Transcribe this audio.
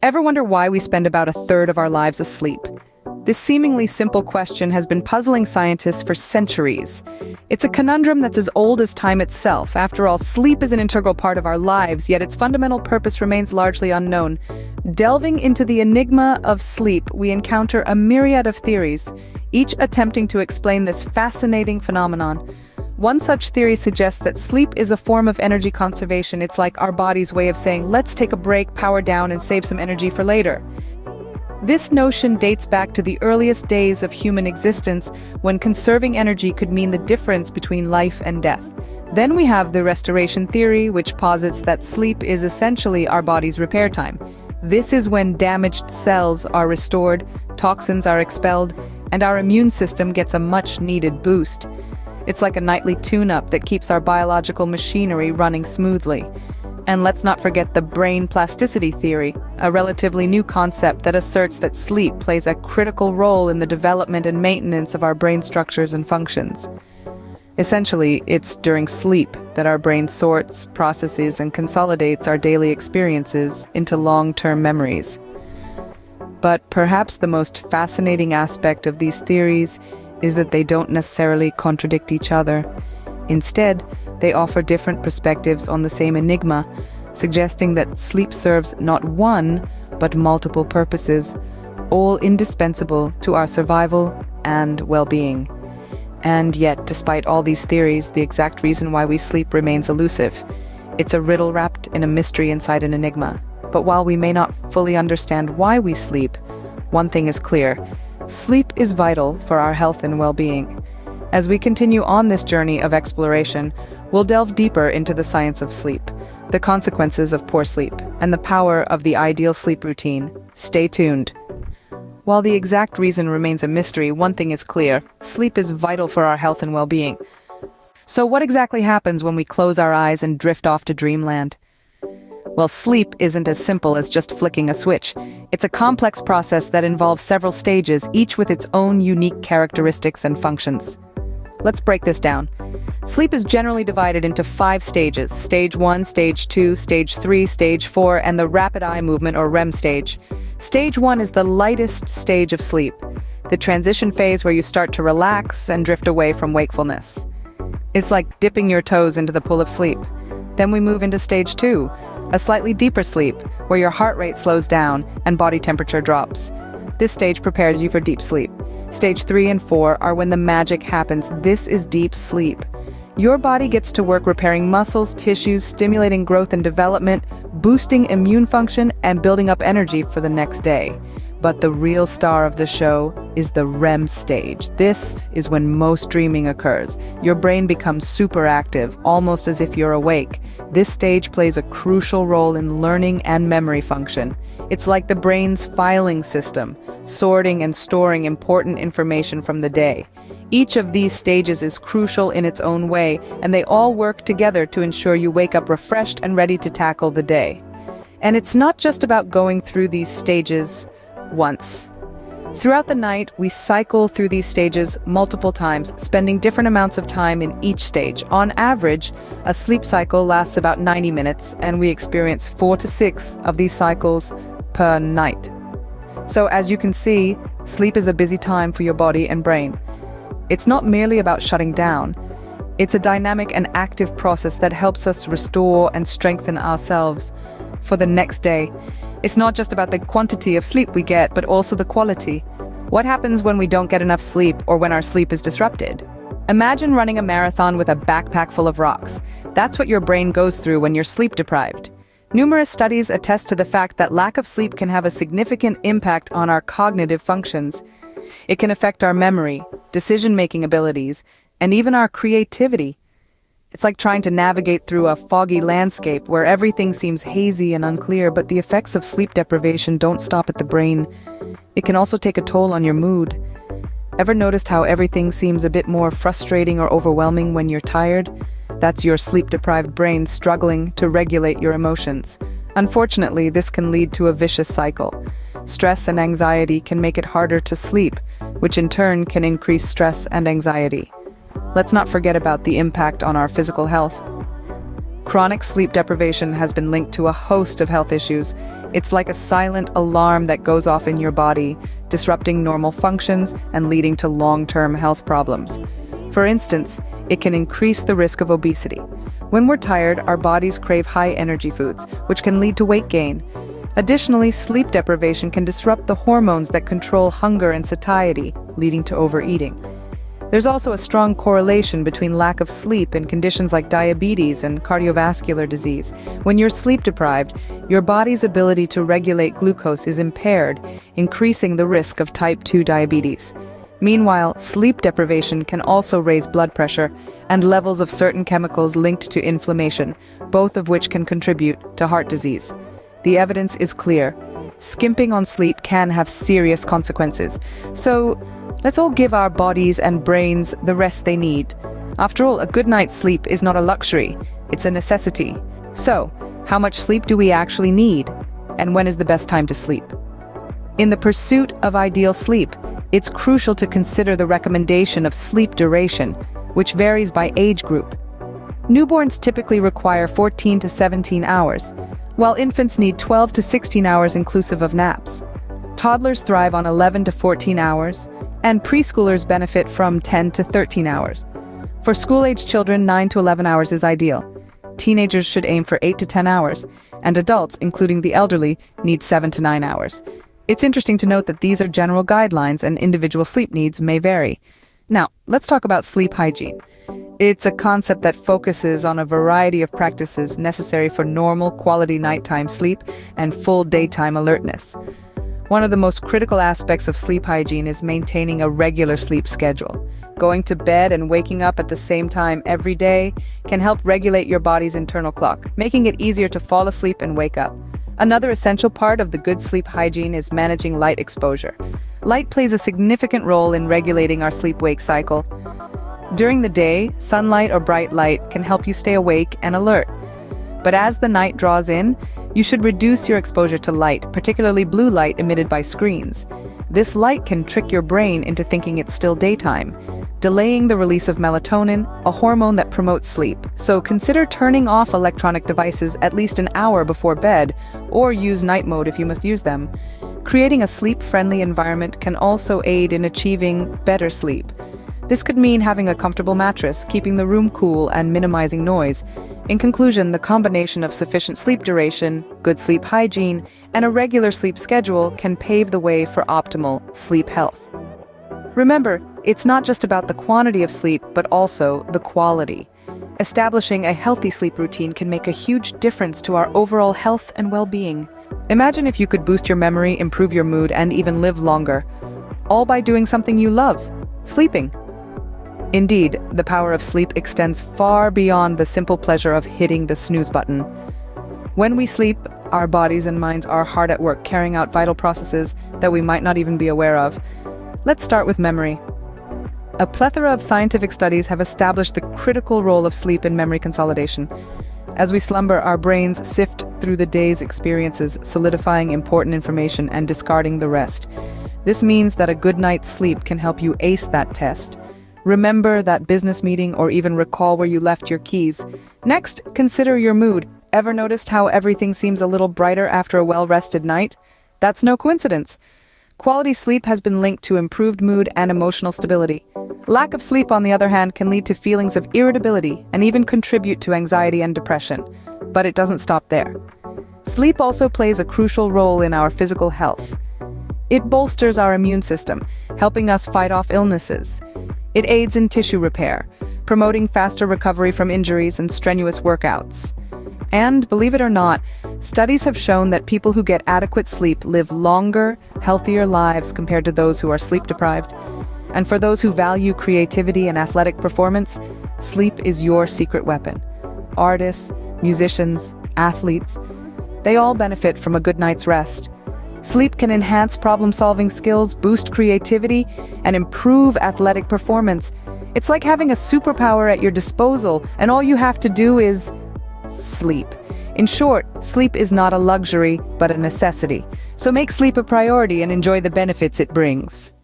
Ever wonder why we spend about a third of our lives asleep? This seemingly simple question has been puzzling scientists for centuries. It's a conundrum that's as old as time itself. After all, sleep is an integral part of our lives, yet its fundamental purpose remains largely unknown. Delving into the enigma of sleep, we encounter a myriad of theories, each attempting to explain this fascinating phenomenon. One such theory suggests that sleep is a form of energy conservation. It's like our body's way of saying, let's take a break, power down, and save some energy for later. This notion dates back to the earliest days of human existence, when conserving energy could mean the difference between life and death. Then we have the restoration theory, which posits that sleep is essentially our body's repair time. This is when damaged cells are restored, toxins are expelled, and our immune system gets a much-needed boost. It's like a nightly tune-up that keeps our biological machinery running smoothly. And let's not forget the brain plasticity theory, a relatively new concept that asserts that sleep plays a critical role in the development and maintenance of our brain structures and functions. Essentially, it's during sleep that our brain sorts, processes, and consolidates our daily experiences into long-term memories. But perhaps the most fascinating aspect of these theories is that they don't necessarily contradict each other. Instead, they offer different perspectives on the same enigma, suggesting that sleep serves not one, but multiple purposes, all indispensable to our survival and well-being. And yet, despite all these theories, the exact reason why we sleep remains elusive. It's a riddle wrapped in a mystery inside an enigma. But while we may not fully understand why we sleep, one thing is clear: sleep is vital for our health and well-being. As we continue on this journey of exploration, we'll delve deeper into the science of sleep, the consequences of poor sleep, and the power of the ideal sleep routine. Stay tuned. While the exact reason remains a mystery, one thing is clear: sleep is vital for our health and well-being. So what exactly happens when we close our eyes and drift off to dreamland? Well, sleep isn't as simple as just flicking a switch. It's a complex process that involves several stages, each with its own unique characteristics and functions. Let's break this down. Sleep is generally divided into 5 stages: Stage 1, Stage 2, Stage 3, Stage 4, and the rapid eye movement or REM stage. Stage 1 is the lightest stage of sleep, the transition phase where you start to relax and drift away from wakefulness. It's like dipping your toes into the pool of sleep. Then we move into Stage 2, a slightly deeper sleep, where your heart rate slows down and body temperature drops. This stage prepares you for deep sleep. Stage 3 and 4 are when the magic happens. This is deep sleep. Your body gets to work repairing muscles, tissues, stimulating growth and development, boosting immune function, and building up energy for the next day. But the real star of the show is the REM stage. This is when most dreaming occurs. Your brain becomes super active, almost as if you're awake. This stage plays a crucial role in learning and memory function. It's like the brain's filing system, sorting and storing important information from the day. Each of these stages is crucial in its own way, and they all work together to ensure you wake up refreshed and ready to tackle the day. And it's not just about going through these stages once. Throughout the night, we cycle through these stages multiple times, spending different amounts of time in each stage. On average, a sleep cycle lasts about 90 minutes, and we experience 4 to 6 of these cycles per night. So as you can see, sleep is a busy time for your body and brain. It's not merely about shutting down. It's a dynamic and active process that helps us restore and strengthen ourselves for the next day. It's not just about the quantity of sleep we get, but also the quality. What happens when we don't get enough sleep or when our sleep is disrupted? Imagine running a marathon with a backpack full of rocks. That's what your brain goes through when you're sleep deprived. Numerous studies attest to the fact that lack of sleep can have a significant impact on our cognitive functions. It can affect our memory, decision-making abilities, and even our creativity. It's like trying to navigate through a foggy landscape where everything seems hazy and unclear, but the effects of sleep deprivation don't stop at the brain. It can also take a toll on your mood. Ever noticed how everything seems a bit more frustrating or overwhelming when you're tired? That's your sleep-deprived brain struggling to regulate your emotions. Unfortunately, this can lead to a vicious cycle. Stress and anxiety can make it harder to sleep, which in turn can increase stress and anxiety. Let's not forget about the impact on our physical health. Chronic sleep deprivation has been linked to a host of health issues. It's like a silent alarm that goes off in your body, disrupting normal functions and leading to long-term health problems. For instance, it can increase the risk of obesity. When we're tired, our bodies crave high-energy foods, which can lead to weight gain. Additionally, sleep deprivation can disrupt the hormones that control hunger and satiety, leading to overeating. There's also a strong correlation between lack of sleep and conditions like diabetes and cardiovascular disease. When you're sleep deprived, your body's ability to regulate glucose is impaired, increasing the risk of type 2 diabetes. Meanwhile, sleep deprivation can also raise blood pressure and levels of certain chemicals linked to inflammation, both of which can contribute to heart disease. The evidence is clear. Skimping on sleep can have serious consequences. So, let's all give our bodies and brains the rest they need. After all, a good night's sleep is not a luxury, it's a necessity. So, how much sleep do we actually need? And when is the best time to sleep? In the pursuit of ideal sleep, it's crucial to consider the recommendation of sleep duration, which varies by age group. Newborns typically require 14 to 17 hours, while infants need 12 to 16 hours inclusive of naps. Toddlers thrive on 11 to 14 hours, and preschoolers benefit from 10 to 13 hours. For school-age children, 9 to 11 hours is ideal. Teenagers should aim for 8 to 10 hours, and adults, including the elderly, need 7 to 9 hours. It's interesting to note that these are general guidelines and individual sleep needs may vary. Now, let's talk about sleep hygiene. It's a concept that focuses on a variety of practices necessary for normal, quality nighttime sleep and full daytime alertness. One of the most critical aspects of sleep hygiene is maintaining a regular sleep schedule. Going to bed and waking up at the same time every day can help regulate your body's internal clock, making it easier to fall asleep and wake up. Another essential part of the good sleep hygiene is managing light exposure. Light plays a significant role in regulating our sleep-wake cycle. During the day, sunlight or bright light can help you stay awake and alert. But as the night draws in, you should reduce your exposure to light, particularly blue light emitted by screens. This light can trick your brain into thinking it's still daytime, delaying the release of melatonin, a hormone that promotes sleep. So consider turning off electronic devices at least an hour before bed, or use night mode if you must use them. Creating a sleep-friendly environment can also aid in achieving better sleep. This could mean having a comfortable mattress, keeping the room cool, and minimizing noise. In conclusion, the combination of sufficient sleep duration, good sleep hygiene, and a regular sleep schedule can pave the way for optimal sleep health. Remember, it's not just about the quantity of sleep, but also the quality. Establishing a healthy sleep routine can make a huge difference to our overall health and well-being. Imagine if you could boost your memory, improve your mood, and even live longer, all by doing something you love, sleeping. Indeed, the power of sleep extends far beyond the simple pleasure of hitting the snooze button. When we sleep, our bodies and minds are hard at work carrying out vital processes that we might not even be aware of. Let's start with memory. A plethora of scientific studies have established the critical role of sleep in memory consolidation. As we slumber, our brains sift through the day's experiences, solidifying important information and discarding the rest. This means that a good night's sleep can help you ace that test. Remember that business meeting or even recall where you left your keys. Next, consider your mood. Ever noticed how everything seems a little brighter after a well-rested night? That's no coincidence. Quality sleep has been linked to improved mood and emotional stability. Lack of sleep, on the other hand, can lead to feelings of irritability and even contribute to anxiety and depression. But it doesn't stop there. Sleep also plays a crucial role in our physical health. It bolsters our immune system, helping us fight off illnesses. It aids in tissue repair, promoting faster recovery from injuries and strenuous workouts. And, believe it or not, studies have shown that people who get adequate sleep live longer, healthier lives compared to those who are sleep-deprived. And for those who value creativity and athletic performance, sleep is your secret weapon. Artists, musicians, athletes, they all benefit from a good night's rest. Sleep can enhance problem-solving skills, boost creativity, and improve athletic performance. It's like having a superpower at your disposal, and all you have to do is sleep. In short, sleep is not a luxury, but a necessity. So make sleep a priority and enjoy the benefits it brings.